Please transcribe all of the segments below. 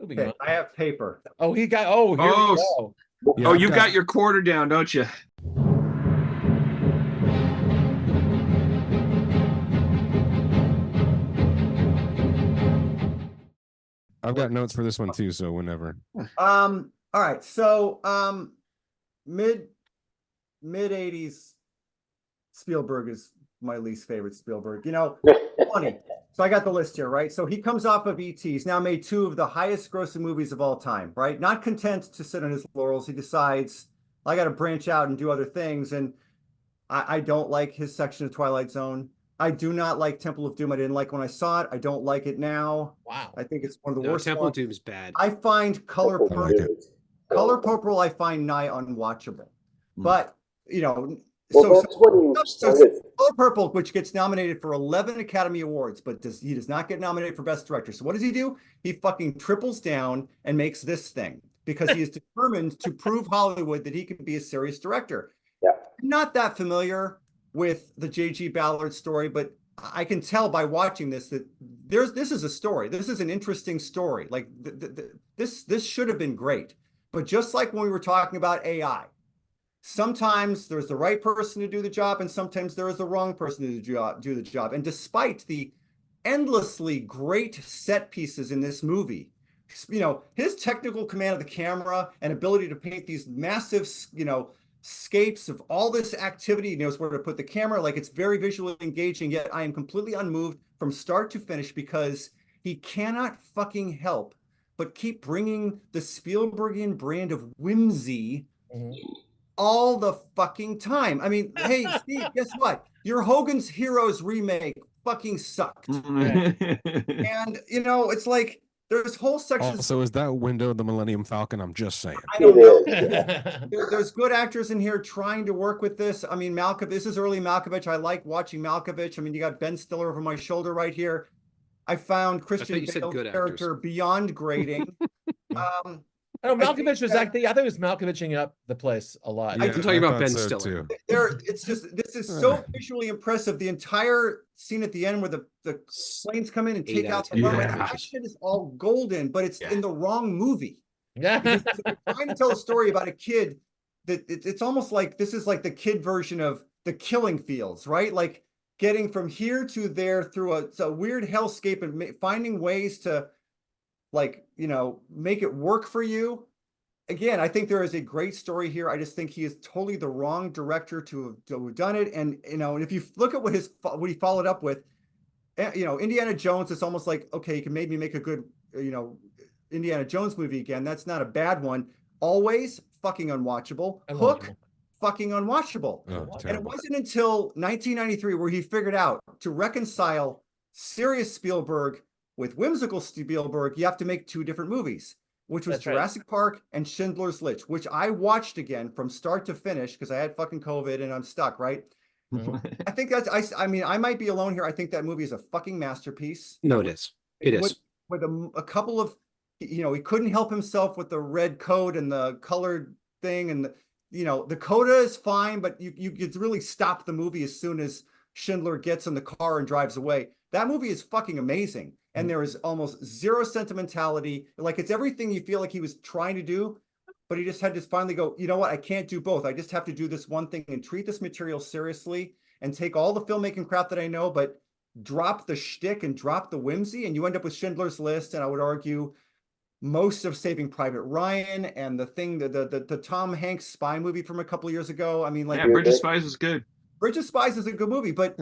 Okay, I have paper. Oh, he got. Oh, here we go. Yeah, Oh, you got your quarter down, don't you? I've got notes for this one too, so whenever. All right. So, mid 80s Spielberg is my least favorite Spielberg. Funny. So I got the list here, right? So he comes off of E.T. He's now made two of the highest grossing movies of all time, right? Not content to sit on his laurels, he decides, I got to branch out and do other things. And I don't like his section of Twilight Zone. I do not like Temple of Doom. I didn't like when I saw it. I don't like it now. Wow. I think it's one of the No, worst Temple of ones. Doom is bad. I find Color I like Purple, it. Color Purple, I find nigh unwatchable. But Well, so that's when you started. Color Purple, which gets nominated for 11 Academy Awards, but he does not get nominated for Best Director. So what does he do? He fucking triples down and makes this thing because he is determined to prove Hollywood that he can be a serious director. Yeah. I'm not that familiar with the J.G. Ballard story, but I can tell by watching this that this is a story. This is an interesting story. Like this should have been great. But just like when we were talking about AI, sometimes there's the right person to do the job, and sometimes there is the wrong person to do the job. And despite the endlessly great set pieces in this movie, his technical command of the camera and ability to paint these massive, scapes of all this activity, he knows where to put the camera. Like, it's very visually engaging, yet I am completely unmoved from start to finish because he cannot fucking help but keep bringing the Spielbergian brand of whimsy all the fucking time. I mean, hey, Steve, guess what? Your Hogan's Heroes remake fucking sucked. And, it's like, there's whole sections. Also, is that window the Millennium Falcon? I'm just saying. I don't know. There's good actors in here trying to work with this. I mean, this is early Malkovich. I like watching Malkovich. I mean, you got Ben Stiller over my shoulder right here. I found Christian Bale's character beyond grating. Malkovich was actually. I think it was Malkoviching up the place a lot. I'm talking about Ben Stiller. It's just, this is so visually impressive. The entire scene at the end where the planes come in and take out the runway. That shit is all golden, but it's in the wrong movie. Yeah. Because if you're trying to tell a story about a kid, that it's almost like this is like the kid version of The Killing Fields, right? Like getting from here to there through a weird hellscape and finding ways to, like, make it work for you. Again, I think there is a great story here. I just think he is totally the wrong director to have done it. And, and if you look at what he followed up with, Indiana Jones, it's almost like, okay, you can maybe make a good, Indiana Jones movie again. That's not a bad one. Always fucking unwatchable. Hook, fucking unwatchable. And it wasn't until 1993 where he figured out to reconcile serious Spielberg with whimsical Spielberg, you have to make two different movies, which was Jurassic Park and Schindler's List, which I watched again from start to finish because I had fucking COVID and I'm stuck, right? I think I mean, I might be alone here. I think that movie is a fucking masterpiece. No, it is. It is. With a couple of, he couldn't help himself with the red coat and the colored thing. And, the coda is fine, but you could really stop the movie as soon as Schindler gets in the car and drives away. That movie is fucking amazing. And there is almost zero sentimentality. Like, it's everything you feel like he was trying to do, but he just had to finally go, you know what? I can't do both. I just have to do this one thing and treat this material seriously and take all the filmmaking crap that I know, but drop the shtick and drop the whimsy. And you end up with Schindler's List. And I would argue most of Saving Private Ryan and the Tom Hanks spy movie from a couple of years ago. I mean, like, Bridge of Spies is good. Bridge of Spies is a good movie, but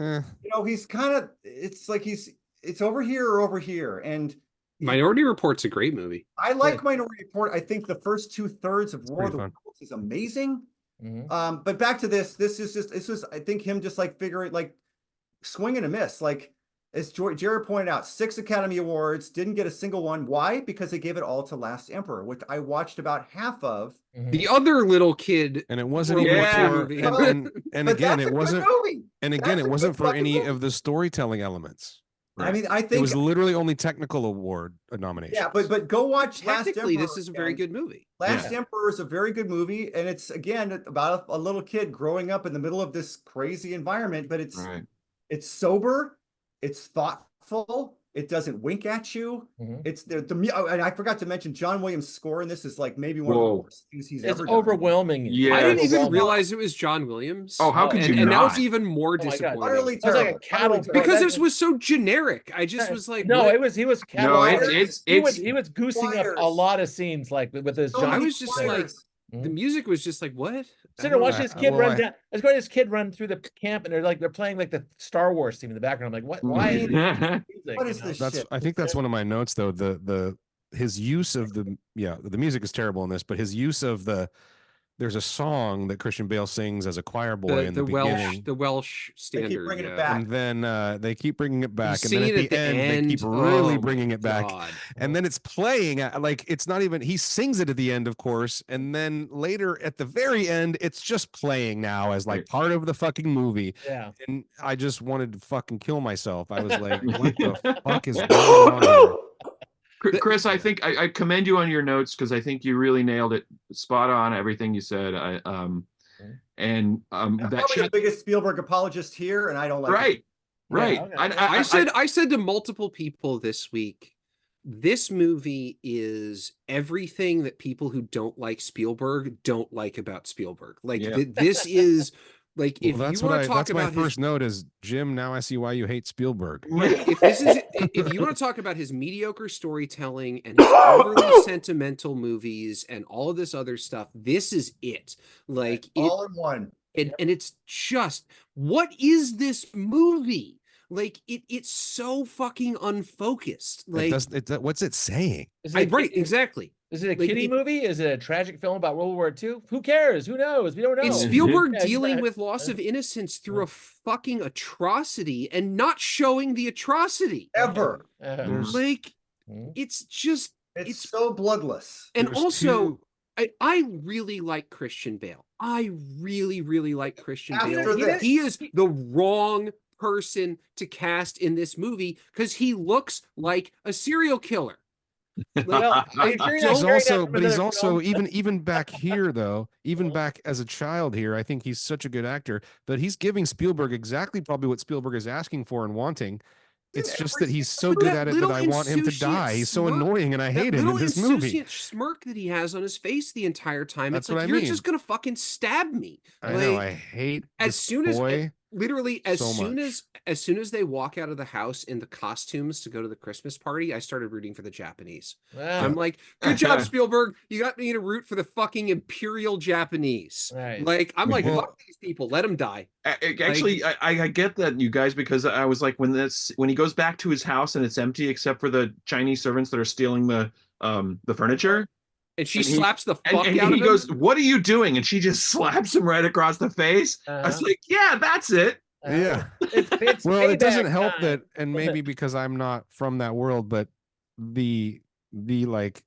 he's kind of, it's like it's over here or over here. And Minority Report's a great movie. I like Minority Report. I think the first 2/3 of War of the Worlds is amazing. But back to this was, I think, him just like figuring, like, swing and a miss. Like, as Jared pointed out, 6 Academy Awards, didn't get a single one. Why? Because they gave it all to Last Emperor, which I watched about half of. The other little kid, and it wasn't even for, and again, it wasn't, and again, it wasn't for any of the storytelling elements. Right. I mean, I think it was literally only technical award nominations. Yeah, but go watch Last Emperor. This is a very good movie. Last Emperor is a very good movie, and it's, again, about a little kid growing up in the middle of this crazy environment, but it's sober, it's thoughtful, It doesn't wink at you. Mhm. It's and I forgot to mention John Williams' score in this is like maybe one of the Whoa. worst things he's It's ever done. overwhelming. Yeah. I didn't even Overwhelming. realize it was John Williams. Oh, how could you and that was not? even more Oh my God. disappointing. Utterly It was like a terrible. cattle Utterly terrible. Because that- this was so generic. I just was like, no, what? he was No, cataloging. it's he was goosing up a Choirs. lot of scenes like with his So John. I many was just like, choirs. the music was just like, what? Sitting and watching I- this kid well, run I- down. I was going to this kid run through the camp, and they're playing like the Star Wars theme in the background. I'm like, what? Why? Is music, What is you know? this That's shit? I think that's one of my notes though. His use of the music is terrible in this, but his use of there's a song that Christian Bale sings as a choir boy in the beginning. The Welsh They keep standard. bringing it yeah. back. And then they keep bringing it back, and You then see at it the end, they keep oh really my bringing it back. God. And then it's playing like it's not even he sings it at the end, of course, and then later at the very end, it's just playing now as like Right. part of the fucking movie. Yeah. And I just wanted to fucking kill myself. I was like, what the fuck is going on here? Chris, I think I commend you on your notes because I think you really nailed it, spot on everything you said. I'm That probably the shot, biggest Spielberg apologist here, and I don't like it. right, right. Yeah, okay. I said to multiple people this week, this movie is everything that people who don't like Spielberg don't like about Spielberg. Like Yeah. this is like if Well, that's you want to talk that's my about first note is Jim. Now I see why you hate Spielberg. if you want to talk about his mediocre storytelling and his overly sentimental movies and all of this other stuff, this is it. Like All in one. and it's just, what is this movie? Like it's so fucking unfocused. Like What's it saying? Is it a right, kid- exactly. Is it a Like, kiddie it- movie? Is it a tragic film about World War II? Who cares? Who knows? We don't know. It's Yeah. Spielberg Yeah, dealing exactly. with loss of innocence through a fucking atrocity and not showing the atrocity. Ever. There's- Like Mhm. it's just It's so bloodless. and There's also two- I really like Christian Bale. I really, really like Christian After Bale. this. He is the wrong person to cast in this movie because he looks like a serial killer. Well, are you sure you're not He's hearing that also, from but he's another also film? even back here though, even Mhm. back as a child here, I think he's such a good actor that he's giving Spielberg exactly probably what Spielberg is asking for and wanting. It's just that he's so Look good at at that it that little I want him to insouciant die. He's so smirk. annoying and I That hate him in little this movie. insouciant smirk that he has on his face the entire time. That's It's like what I you're mean. just gonna fucking stab me. I know, Like, I hate as this soon as boy. literally as so soon much. as they walk out of the house in the costumes to go to the Christmas party, I started rooting for the Japanese. Wow. I'm like, good job, Spielberg. You got me to root for the fucking Imperial Japanese. Right. Like, I'm like, Well- fuck these people, let them die. Actually, I get that, you guys, because I was like, when he goes back to his house and it's empty except for the Chinese servants that are stealing the furniture, And she And he- slaps the fuck and out he of him. goes, "What are you doing?" And she just slaps him right across the face. I was Uh-huh. like, "Yeah, that's it." Yeah. It's Well, it doesn't payback help time. that, and maybe because I'm not from that world, but the like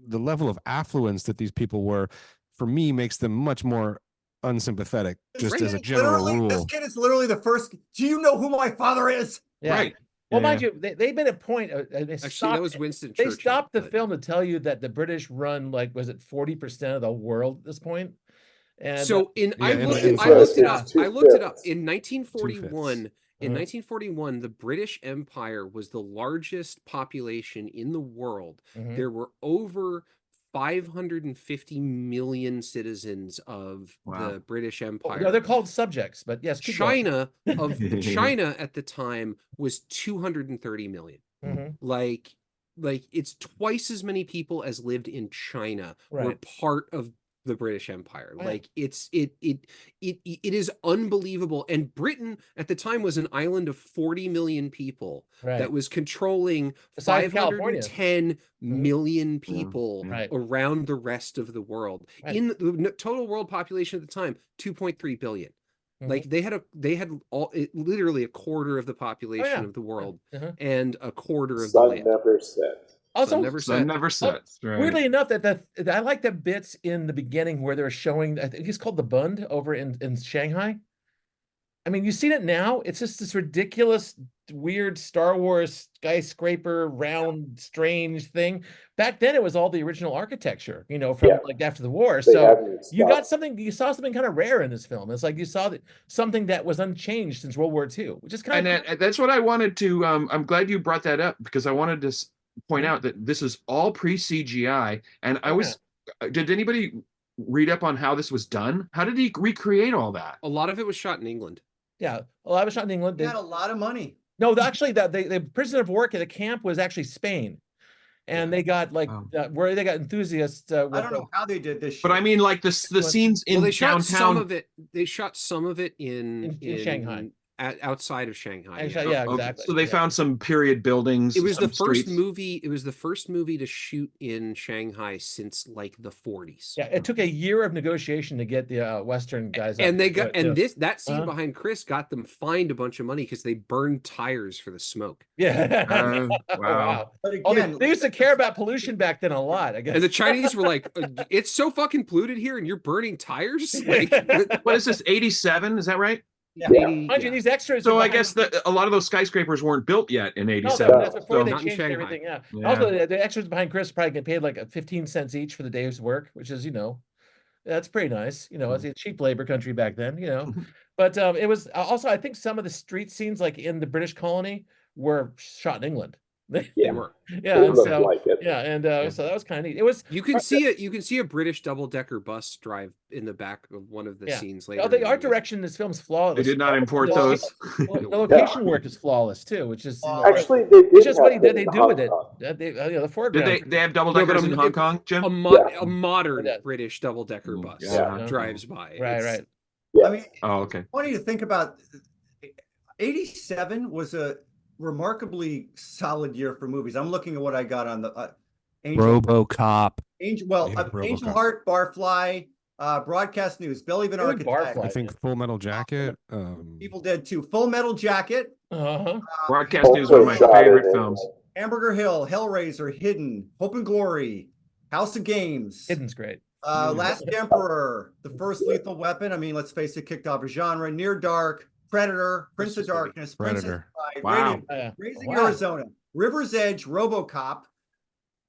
the level of affluence that these people were, for me, makes them much more unsympathetic, just This as a kid is general literally- This rule. kid is literally the first. Do you know who my father is? Yeah. Right. Well, Yeah. mind you, they made a point. They Actually, stopped, that was Winston they Churchill. stopped the but- film to tell you that the British run like, was it 40% of the world at this point? And So I in- looked in it up. Two I looked it up. fifths. In 1941, Uh-huh. 1941, the British Empire was the largest population in the world. Mhm. There were over 550 million citizens of Wow. the British Oh, Empire. no, they're called subjects, but yes, keep going. China at the time was 230 million. Mhm. Like it's twice as many people as lived in China were Right. part of the British Empire. Yeah. Like it is unbelievable. And Britain at the time was an island of 40 million people Right. that was controlling Besides California. 510 million people Right. around the rest of the world. Right. In the total world population at the time, 2.3 billion. Mhm. Like they had literally a quarter of the population of the world Uh-huh. and a quarter of the Sun land. never sets. Also, Sun never Sun set. never sets. Right. weirdly enough, that I like the bits in the beginning where they were showing, I think it's called the Bund over in Shanghai. I mean, you seen it now. It's just this ridiculous weird Star Wars skyscraper, round, strange thing. Back then, it was all the original architecture, you know, from Yeah. like after the war. They So haven't you stopped. got something, you saw something kind of rare in this film. It's like you saw something that was unchanged since World War II, which is kind of That's what I wanted to. I'm glad you brought that up because I wanted to point Mhm. out that this is all pre-CGI. And I Yeah. was, did anybody read up on how this was done? How did he recreate all that? A lot of it was shot in England. Yeah. Well, I was shot in England. They had a lot of money. No, actually, the prisoner of war at the camp was actually Spain, and they got like where they got enthusiasts. I don't know how they did this shit. But I mean, like the scenes in Well, they shot some downtown. of it. They shot some of it in Shanghai. Outside of Shanghai. Actually, yeah, Okay, exactly. so they found some period buildings. It was the some first streets. movie. It was the first movie to shoot in Shanghai since like the 40s. Yeah, it took a year of negotiation to get the Western guys. And up they to got do it, too. that scene behind Chris got them fined a bunch of money because they burned tires for the smoke. Yeah. Wow. But Oh, again, they used to care about pollution back then a lot, I guess. And the Chinese were like, "It's so fucking polluted here, and you're burning tires." Like, What is this? 87? Is that right? yeah. Mind you, these extras. So are I behind- guess that a lot of those skyscrapers weren't built yet in No, '87. that's before So- they Not in changed Shanghai. everything. Yeah. Yeah. Also, the extras behind Chris probably get paid like 15 cents each for the day's work, which is, that's pretty nice. It's a cheap labor country back then. But it was also, I think some of the street scenes, like in the British colony, were shot in England. they Yeah. were. Yeah, It and looked so like it. yeah, and so that was kind of neat. It was You can see a British double-decker bus drive in the back of one of the Yeah. scenes later. oh, in the the art movie. direction in this film is flawless. They did not import The- those. The location work is flawless too, which is Actually, they did. it's just what have they them in do with Hong it. Kong. The Did foreground. they have double No, but deckers in Hong it- Kong, Jim? A modern Yeah. British double-decker bus Yeah. drives by. Right, It's- right. Yeah. I mean, Oh, okay. funny to think about. 87 was a remarkably solid year for movies. I'm looking at what I got on the RoboCop. Angel RoboCop. Heart, Barfly, Broadcast News, Believe in Even Architect, Barfly. I think Full Metal Jacket. Evil Dead 2, Full Metal Jacket, Uh-huh. Broadcast News is one of my Also shot favorite in films. Hamburger Hill, Hellraiser, Hidden, Hope and Glory, House of Games, Hidden's great. Last Emperor, The First Lethal Weapon. I mean, let's face it, kicked off a genre. Near Dark, Predator, Prince of Darkness, Princess Predator. Bride, Wow. Radio, Raising Wow. Arizona, River's Edge, RoboCop,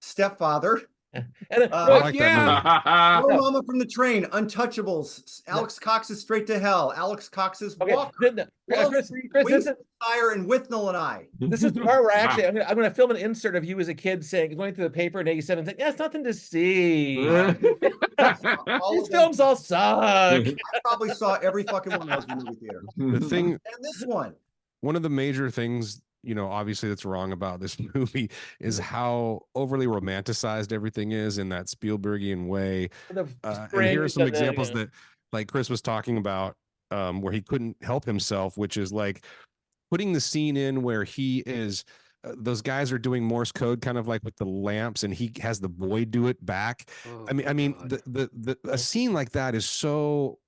Stepfather, And I like that movie. Hello Mama from the Train, Untouchables, Alex Cox's Straight to Hell, Alex Cox's okay, Walk, Chris, Wall Street, Chris, Wings of Fire, and Withnail and I. this is the part where actually I'm gonna film an insert of you as a kid going through the paper in '87 saying, "That's nothing to see. All These of them. films all suck." I probably saw every fucking one of those in the movie theater. The thing, And this one, one of the major things, obviously that's wrong about this movie is how overly romanticized everything is in that Spielbergian way. The And here are springs some and the- examples that, like Chris was talking about, where he couldn't help himself, which is like putting the scene in where he is. Those guys are doing Morse code, kind of like with the lamps, and he has the boy do it back. Oh, I mean, God. a scene like that is so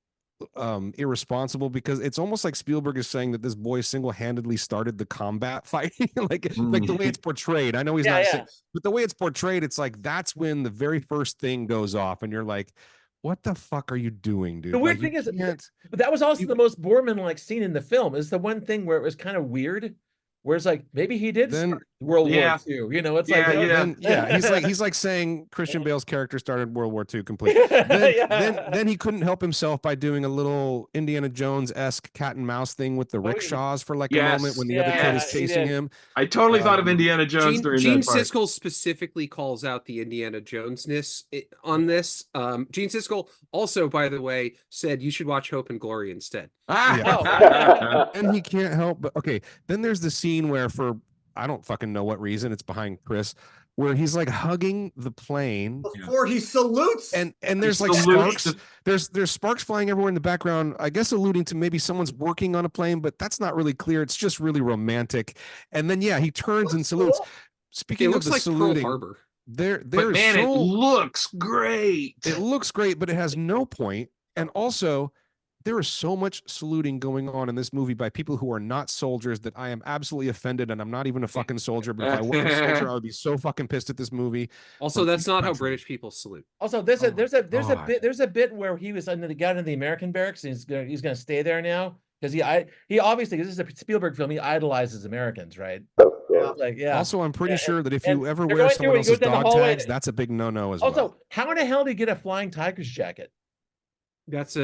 irresponsible because it's almost like Spielberg is saying that this boy single-handedly started the combat fighting, like the way it's portrayed. I know he's not saying, but the way it's portrayed, it's like that's when the very first thing goes off, and you're like, "What the fuck are you doing, dude?" The weird Like, thing is, can't- but that was also the most Borman-like scene in the film. Is the one thing where it was kind of weird, where it's like maybe he did Then- start World Yeah. War II. It's Yeah, like yeah. he's like saying Christian Bale's character started World War II completely. Then he couldn't help himself by doing a little Indiana Jones-esque cat and mouse thing with the yeah. rickshaws for like a Yes. moment when the other kid is Yeah, he chasing did. him. I totally thought of Um, Indiana Jones during Gene that part. Siskel specifically calls out the Indiana Jonesness on this. Gene Siskel also, by the way, said you should watch Hope and Glory instead. And he can't help but okay. Then there's the scene where for I don't fucking know what reason it's behind Chris, where he's like hugging the plane. before he salutes. And there's like salutes sparks. There's sparks flying everywhere in the background. I guess alluding to maybe someone's working on a plane, but that's not really clear. It's just really romantic. And then he turns and salutes. It Speaking of looks the like saluting, Pearl Harbor. But there's man, it so looks great. it looks great, but it has no point. And also, there is so much saluting going on in this movie by people who are not soldiers that I am absolutely offended. And I'm not even a fucking soldier, but if I were a soldier, I would be so fucking pissed at this movie. Also, From that's each not how country. British people salute. Also, there's Oh a my God. bit where he was got into the American barracks and he's gonna stay there now because he obviously, this is a Spielberg film, he idolizes Americans, right? Yeah. Like, yeah. Also, I'm pretty Yeah, sure that if and you ever they're wear going through someone it, he goes else's down the dog hallway. tags, that's a big no-no as Also, well. how in the hell did he get a Flying Tigers jacket? That's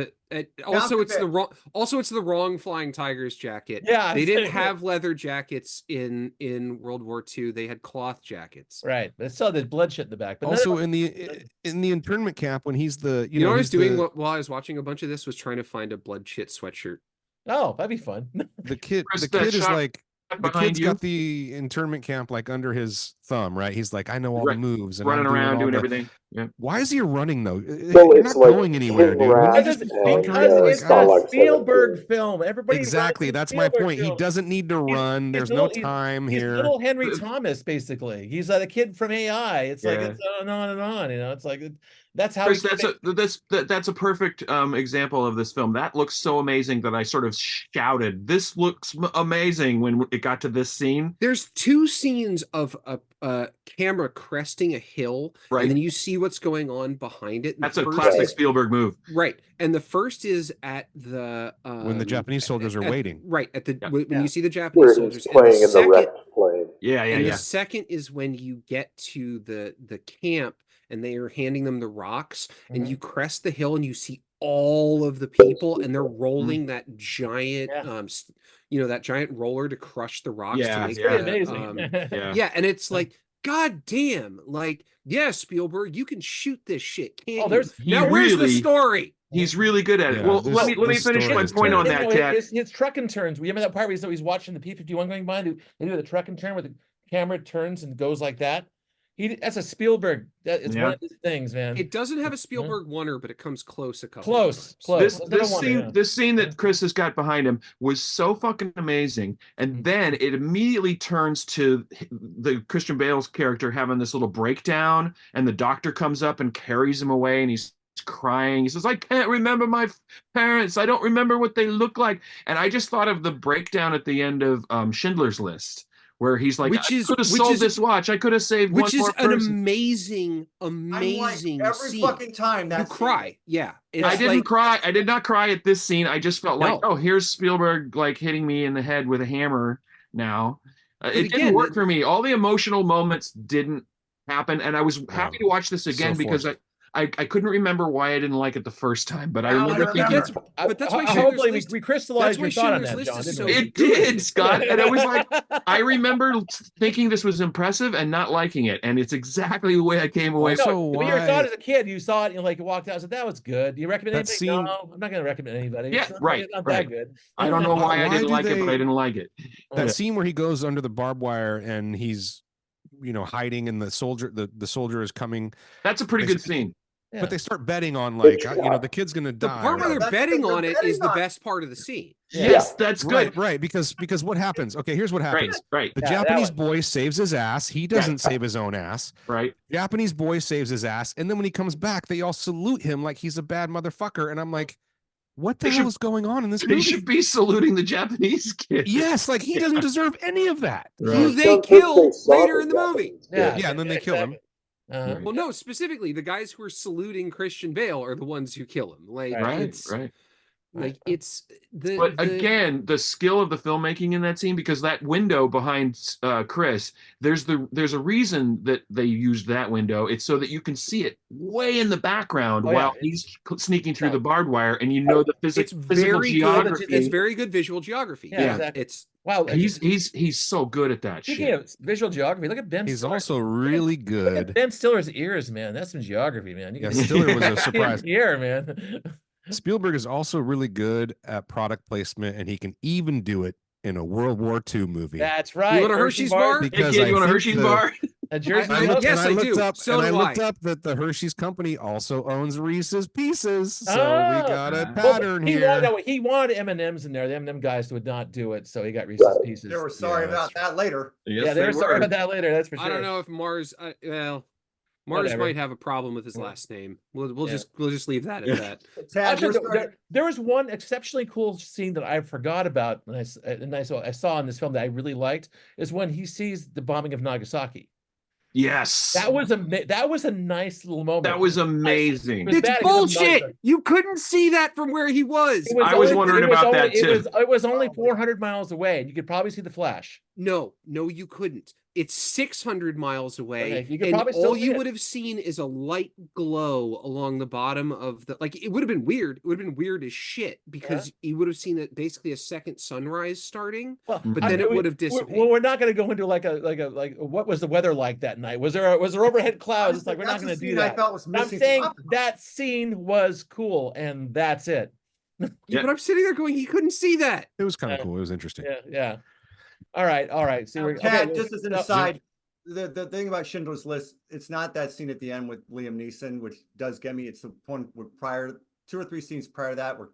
also it's the wrong Flying Tigers jacket. Yeah, They didn't it's- have leather jackets in World War II. They had cloth jackets. Right, but it's still there's blood shit in the back. But Also, in the internment camp, when he's the You know what I was he's doing the, while I was watching a bunch of this was trying to find a blood shit sweatshirt. oh, that'd be fun. the kid Chris, the that kid is shot like the behind kid's you, got the internment camp like under his thumb, right? He's like, I know all the Right. moves and running I'm around all doing the- everything. Yeah. Why is he running though? Well, You're it's not like going anywhere, hidden dude. Wouldn't you rats just and, be Because like, it's Star a Wars Spielberg 17. film. Everybody runs exactly. in That's my Spielberg point. He films. doesn't need to run. He's There's little- no time he's here. little Henry Thomas, basically. He's like a kid from AI. It's like Yeah. it's on and on and on. You know, it's like that's how. Chris, he that's a perfect example of this film. That looks so amazing that I sort of shouted, "This looks amazing!" when it got to this scene. There's two scenes of a camera cresting a hill, Right. and then you see what's going on behind it. And That's the a first classic is- Spielberg move. right? And the first is at the When the Japanese soldiers are waiting. Right at the Yeah. when Yeah. you see the Where Japanese he's soldiers. And playing in the second, wrecked plane. Yeah, and yeah. the second is when you get to the camp and they are handing them the rocks, and you crest the hill and you see all of the people, and they're rolling that giant Yeah. that giant roller to crush the rocks Yeah, to make yeah. pretty the, amazing. Yeah. yeah, and it's like, God damn, like, yeah, Spielberg, you can shoot this shit, can't Oh, you? there's- He Now where's the really- story? He's really good at it. Yeah, Well, this- let me this finish story my is point good. on You that, know, Cat. his truck and turns. Remember that part where he's watching the P-51 going by? They do the truck and turn where the camera turns and goes like that. That's a Spielberg. It's Yeah. one of his things, man. It doesn't have a Spielberg oneer, but it comes close a couple Close, of times. close. This That's what I this wanted, scene yeah. this scene that Chris has got behind him was so fucking amazing, and then it immediately turns to the Christian Bale's character having this little breakdown, and the doctor comes up and carries him away, and he's crying. He says, "I can't remember my parents. I don't remember what they look like." And I just thought of the breakdown at the end of Schindler's List, where he's like, Which is- "I could have which sold is- this watch. I could have saved Which one is more an person." amazing, I'm like, amazing every scene. fucking time You that cry, yeah. It's I didn't like, cry. I did not cry at this scene. I just felt like, No. oh, here's Spielberg like hitting me in the head with a hammer now. It again, didn't work for me. All the emotional moments didn't happen. And I was happy to watch this again because forced. I couldn't remember why I didn't like it the first time, but I Now I remember thinking remember. But that's why Hopefully Schindler's we, List- we crystallized that's your why thought on Schindler's that, List John, is didn't so we? it did, Scott. And it was like, I remember thinking this was impressive and not liking it. And it's exactly the way I came away. Also, No, when you saw why- it as a kid, you saw it and like you walked out and said that was good. Do you recommend That anything? scene- No, I'm not going to recommend anybody. Yeah, It's not, right, it's not right. that good. I don't know why I Why didn't do like it, but I they- didn't like it. that Yeah. scene where he goes under the barbed wire and he's hiding and the soldier is coming, That's a pretty They- good scene. Yeah. but they start betting on like the kid's gonna the die. part where right? they're That's betting what on they're it is betting the on. best part of the scene. Yeah. Yes, that's good. Right, because what happens? Okay, here's what Right, happens. right, The Yeah, that Japanese one. boy saves his ass. He doesn't save his own ass. right. Japanese boy saves his ass, and then when he comes back, they all salute him like he's a bad motherfucker. And I'm like, what the They hell should- is going on in this They movie? should be saluting the Japanese kid. Yes, like he doesn't deserve any of that. Who they Don't think kill saw later the in the movie. Japanese Yeah, kid. Yeah, and then they kill him. Uh-huh. Right. Well, no, specifically the guys who are saluting Christian Bale are the ones who kill him. Like Right, it's right. like it's the But the- again, the skill of the filmmaking in that scene, because that window behind Chris, there's a reason that they used that window. It's so that you can see it way in the background Oh, yeah, while it's- he's sneaking through yeah. the barbed wire, and you know the it's physical very good. geography. It's very good visual geography. Yeah, exactly. It's Wow, He's so good at that speaking shit. of visual geography, look at Ben. He's Stiller. also really Look at good. Ben Stiller's ears, man. That's some geography, man. You Yeah, can Stiller was a see surprise. his ear, man. Spielberg is also really good at product placement, and he can even do it in a World War II movie. That's right. want a Hershey's bar? Hey because kid, I you want a think Hershey's the- bar? A Jersey I- Milk? yes, and I I looked do. up, So and I do looked I. up that the Hershey's company also owns Reese's Pieces, so Ah. we got a Well, pattern he here. wanted, he wanted M&Ms in there. The M&M guys would not do it, so he got Reese's Right. Pieces. They were sorry Yeah, about that later. Yes, yeah, they were sorry about that later. That's for sure. I don't know if Mars. Mars Whatever. might have a problem with his Yeah. last name. We'll Yeah. just leave that Yeah. at that. Tad, Actually, we're there, starting- there was one exceptionally cool scene that I forgot about, and I saw in this film that I really liked is when he sees the bombing of Nagasaki. Yes. That was a nice little moment. That was amazing. It was It's bad because it was bullshit. nice. You couldn't see that from where he was. I was wondering about that too. It was only 400 miles away, and you could probably see the Flash. No, you couldn't. It's 600 miles away, Okay, you could and probably still all see you it. would have seen is a light glow along the bottom of the. Like, it would have been weird. It would have been weird as shit because you would have seen it basically a second sunrise starting. Well, But then it would have dissipated. Well, we're not going to go into like what was the weather like that night? Was there overhead clouds? It's like we're not That's going a to do scene that. I felt was I'm missing. saying that scene was cool, and that's it. Yeah, but I'm sitting there going, he couldn't see that. It was kind of cool. It was interesting. Yeah. All right. See, we're Kat, okay. just as an No, aside, the thing about Schindler's List, it's not that scene at the end with Liam Neeson, which does get me. It's the point where two or three scenes prior to that, where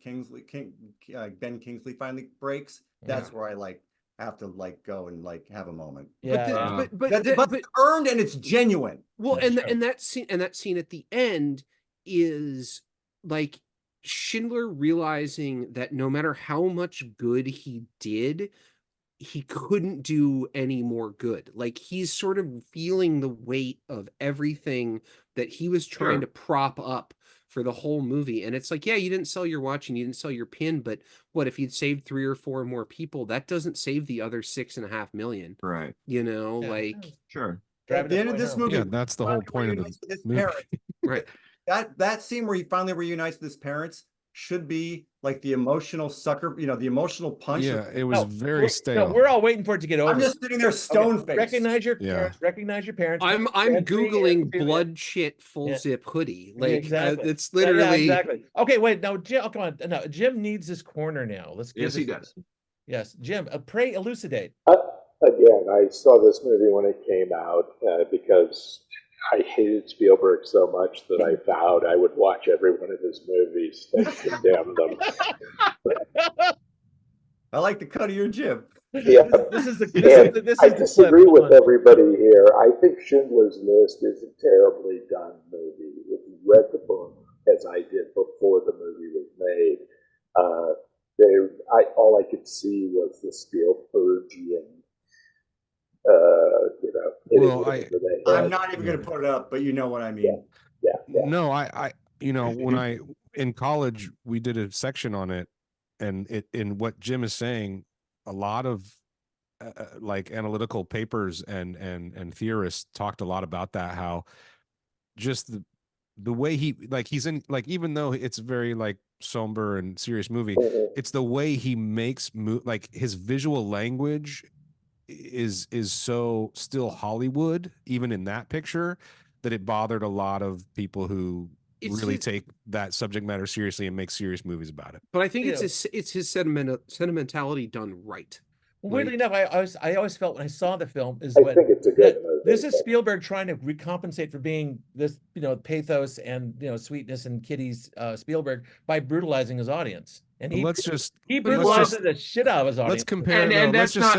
Ben Kingsley finally breaks. That's where I have to go and have a moment. Yeah. But it's earned and it's genuine. Well, and that scene at the end is like Schindler realizing that no matter how much good he did, he couldn't do any more good. Like, he's sort of feeling the weight of everything that he was trying to prop up for the whole movie. And it's like, yeah, you didn't sell your watch and you didn't sell your pin, but what if you'd saved 3 or 4 more people? That doesn't save the other 6.5 million. Right. You know, Sure. At the end of this movie, Yeah, that's the whole point of the movie. right. That scene where he finally reunites with his parents should be like the emotional sucker, the emotional punch. Yeah, it was very stale. No, we're all waiting for it to get over. I'm just sitting there stone faced. Recognize your parents. Recognize your parents. I'm Googling blood shit full zip hoodie. Like, exactly. It's literally exactly. Okay, wait, no, Jim. Oh, come on, no, Jim needs his corner now. Let's. Yes, he does. Yes, Jim. Pray elucidate. Again, I saw this movie when it came out because I hated Spielberg so much that I vowed I would watch every one of his movies and condemn them. I like the cut of your jib. Yeah. I disagree with everybody here. I think Schindler's List is a terribly done movie. If you read the book, as I did before the movie was made, all I could see was the Spielbergian. I'm not even going to put it up, but you know what I mean. Yeah. No, I when in college we did a section on it, and in what Jim is saying, a lot of analytical papers and theorists talked a lot about that, how just the way he's in, even though it's very somber and serious movie, it's the way he makes his visual language is so still Hollywood, even in that picture, that it bothered a lot of people who really take that subject matter seriously and make serious movies about it. But I think it's his sentimentality done right. Weirdly enough, I always felt when I saw the film I think it's a good movie. This is Spielberg trying to recompensate for being this, pathos and sweetness and kiddies Spielberg by brutalizing his audience. And he brutalizes the shit out of his audience. Let's compare. And that's not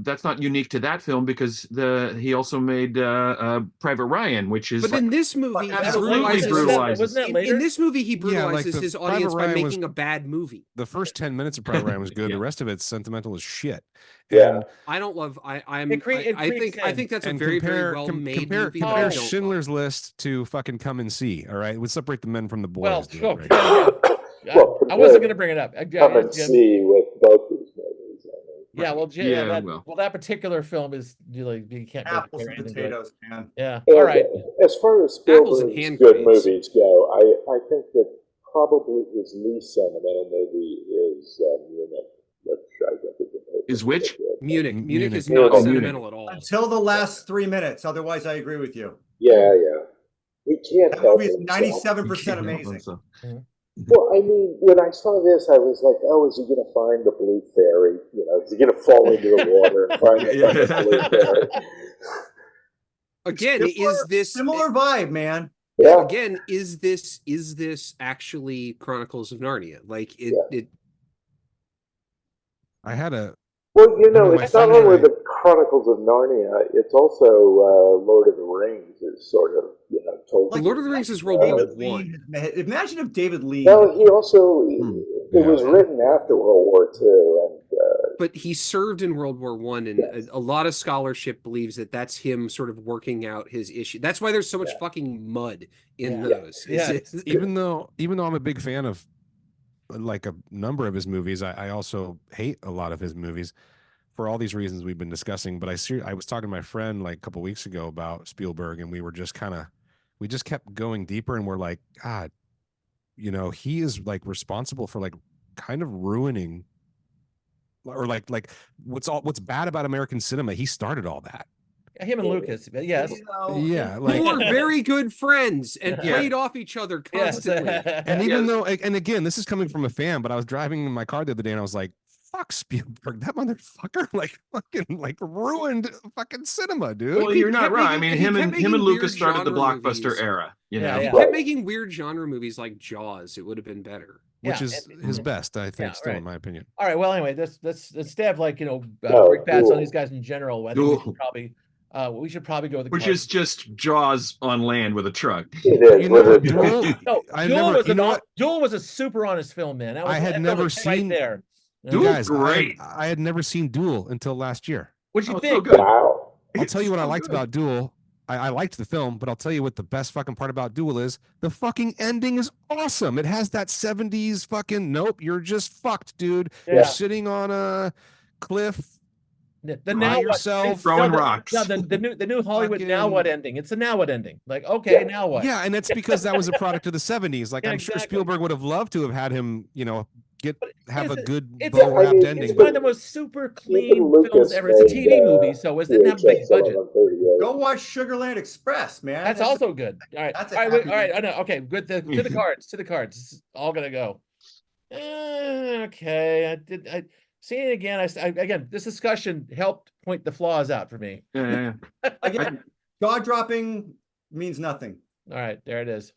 that's not unique to that film, because he also made Private Ryan, which is. But in this movie, brutalizes. In this movie, he brutalizes his audience by making a bad movie. The first 10 minutes of Private Ryan was good. The rest of it's sentimental as shit. Yeah. And I don't love. I think that's a very well made movie. Compare Schindler's List to fucking Come and See. All right, we'll separate the men from the boys. I wasn't going to bring it up. Come and See with both these movies. Yeah, well, that particular film is you can't apples and potatoes, man. Yeah. And all right. As far as Spielberg's good movies go, I think that probably his least sentimental movie is Munich, which I think is which? Munich. Munich is not sentimental at all. Until the last 3 minutes. Otherwise, I agree with you. Yeah. He can't help it. That movie is 97% amazing. Well, I mean, when I saw this, I was like, "Oh, is he going to find the blue fairy? Is he going to fall into the water and find the blue fairy?" Again, is this similar vibe, man? Yeah. Again, is this actually Chronicles of Narnia? I had a. Well, it's not only the Chronicles of Narnia; it's also Lord of the Rings is sort of told. Lord of the Rings is World War One. Imagine if David Lee. Well, he also it was written after World War II, and but he served in World War I, and Yes. a lot of scholarship believes that that's him sort of working out his issue. That's why there's so much Yeah. fucking mud in Yeah. those. Yeah. even though I'm a big fan of like a number of his movies, I also hate a lot of his movies for all these reasons we've been discussing. But I was talking to my friend like a couple weeks ago about Spielberg, and we were just we just kept going deeper, and we're like, God, you know, he is like responsible for like kind of ruining, or like what's bad about American cinema. He started all that. Him and Lucas, but yes. You know, Yeah, Who like, were very good friends and Yeah. played off each other Yes. constantly. and even Yeah. though, and again, this is coming from a fan, but I was driving in my car the other day and I was like, fuck Spielberg, that motherfucker like fucking like ruined fucking cinema, dude. Well, you're not kept right. I making- mean, he him kept and making Lucas weird started the genre blockbuster movies. era. You Yeah, know, He yeah. kept Right. making weird genre movies like Jaws. It would have been better. Which Yeah, is and- his best, I think, Yeah, still, right. in my opinion. All right. Well, anyway, let's instead of like No, brick bats on Duel. these guys in general. I think we should probably go with the which cards. is just Jaws on land with a truck. It But is. you know what, with a- Duel, No, I've Duel never, was you know what, Duel was a super honest film, man. That was, I had that film never was right seen- there. Duel's guys, great. I had never seen Duel until last year. What'd you Oh, so think? good. Wow. I'll tell you what I so liked good. about Duel. I liked the film, but I'll tell you what the best fucking part about Duel is. The fucking ending is awesome. It has that 70s fucking, nope, you're just fucked, dude. Yeah. You're sitting on a cliff. The By now what? yourself. Throwing no, rocks. No, the new Hollywood now Fucking- what ending? It's a now what ending. Like, okay, Yeah. now what? Yeah, and it's because that was a product of the 70s. Like, Yeah, I'm sure exactly. Spielberg would have loved to have had him, you know, have a it's- good it's- bow I wrapped mean, ending. It's but- one of the most super clean Even Lucas films ever. It's a made, TV movie, so it didn't have a big VHS budget. 1138. go watch Sugarland Express, man. That's also good. All right, that's a all right, wait, happy all right. I know. Okay, good. To the cards. To the cards. This is all gonna go. Okay, I seeing it again. Again, this discussion helped point the flaws out for me. Yeah. again, jaw dropping means nothing. All right, there it is.